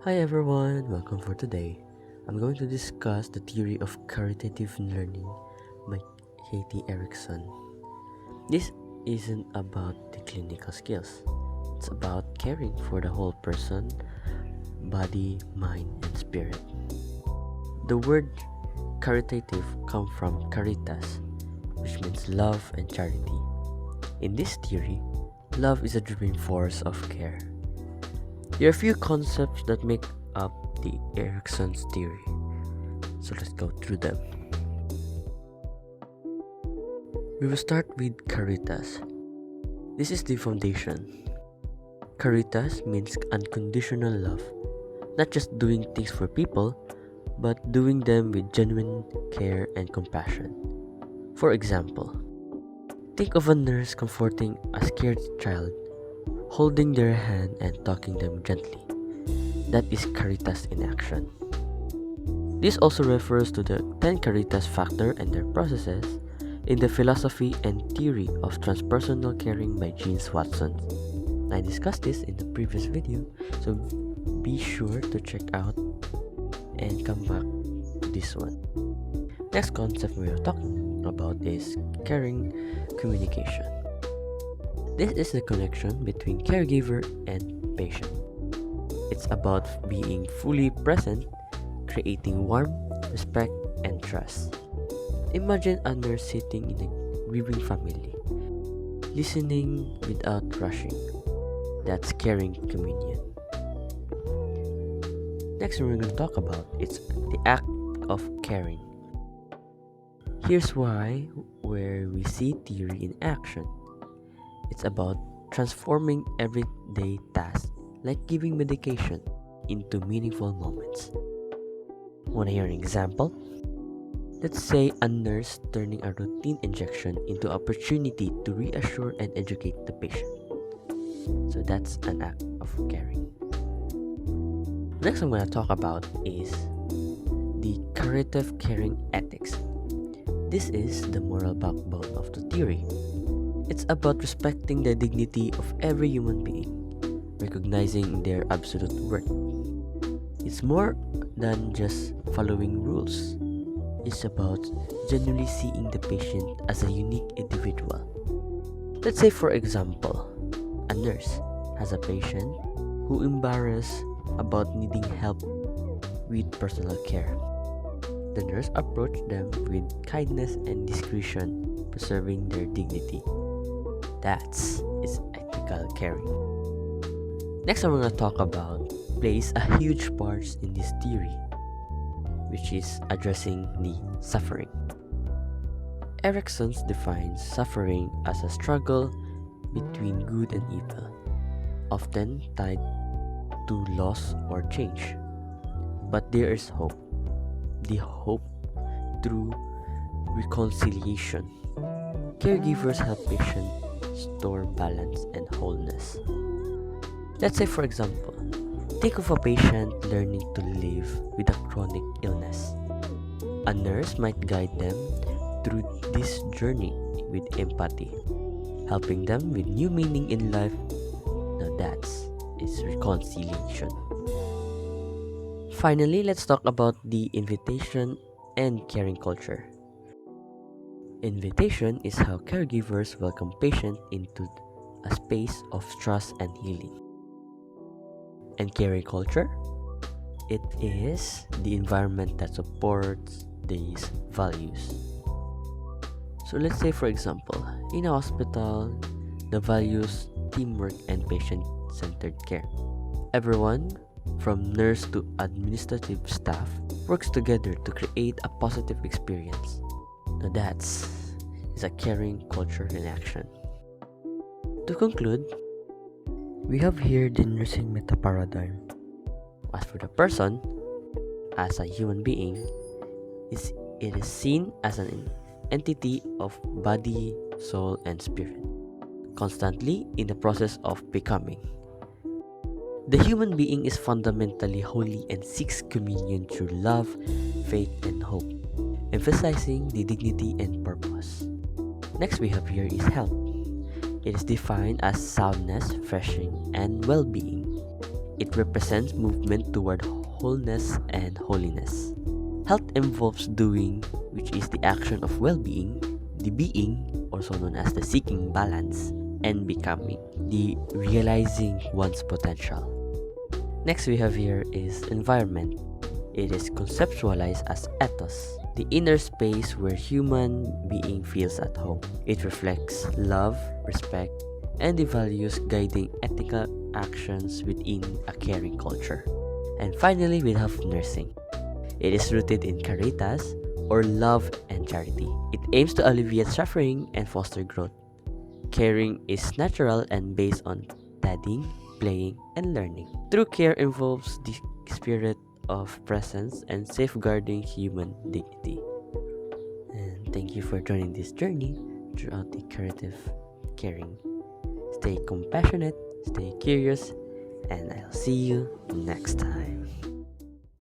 Hi everyone, welcome for today. I'm going to discuss the theory of caritative learning by Erikson. This isn't about the clinical skills. It's about caring for the whole person, body, mind, and spirit. The word caritative comes from caritas, which means love and charity. In this theory, love is a driving force of care. There are a few concepts that make up the Erikson's theory, so let's go through them. We will start with caritas. This is the foundation. Caritas means unconditional love, not just doing things for people, but doing them with genuine care and compassion. For example, think of a nurse comforting a scared child, holding their hand and talking them gently. That is caritas in action. This also refers to the 10 caritas factor and their processes in the philosophy and theory of transpersonal caring by James Watson. I discussed this in the previous video, so be sure to check out and come back to this one. Next concept we are talking about is caring communication. This is the connection between caregiver and patient. It's about being fully present, creating warmth, respect, and trust. Imagine a nurse sitting in a grieving family, listening without rushing. That's caring communion. Next we're going to talk about is the act of caring. Here's where we see theory in action. It's about transforming everyday tasks like giving medication into meaningful moments. Want to hear an example? Let's say a nurse turning a routine injection into opportunity to reassure and educate the patient. So that's an act of caring. Next I'm going to talk about is the caritative caring ethics. This is the moral backbone of the theory. It's about respecting the dignity of every human being, recognizing their absolute worth. It's more than just following rules. It's about genuinely seeing the patient as a unique individual. Let's say, for example, a nurse has a patient who embarrassed about needing help with personal care. The nurse approached them with kindness and discretion, preserving their dignity. That's ethical caring. Next, I'm going to talk about plays a huge part in this theory, which is addressing the suffering. Erikson defines suffering as a struggle between good and evil, often tied to loss or change. But there is hope. The hope through reconciliation. Caregivers help patients store balance and wholeness. Let's say, for example, think of a patient learning to live with a chronic illness. A nurse might guide them through this journey with empathy, helping them with new meaning in life. Now that's reconciliation. Finally, let's talk about the invitation and caring culture. Invitation is how caregivers welcome patients into a space of trust and healing. And caring culture? It is the environment that supports these values. So let's say, for example, in a hospital, the values teamwork and patient-centered care. Everyone, from nurse to administrative staff, works together to create a positive experience. Now that's a caring culture in action. To conclude, we have here the nursing metaparadigm. As for the person, as a human being, it is seen as an entity of body, soul, and spirit, constantly in the process of becoming. The human being is fundamentally holy and seeks communion through love, faith, and hope, emphasizing the dignity and purpose. Next we have here is health. It is defined as soundness, flourishing, and well-being. It represents movement toward wholeness and holiness. Health involves doing, which is the action of well-being, the being, also known as the seeking balance, and becoming, the realizing one's potential. Next we have here is environment. It is conceptualized as ethos, the inner space where human being feels at home. It reflects love, respect, and the values guiding ethical actions within a caring culture. And finally, we have nursing. It is rooted in caritas, or love and charity. It aims to alleviate suffering and foster growth. Caring is natural and based on studying, playing, and learning. True care involves the spirit of presence and safeguarding human dignity. And thank you for joining this journey throughout the Caritative Caring. Stay compassionate, stay curious, and I'll see you next time.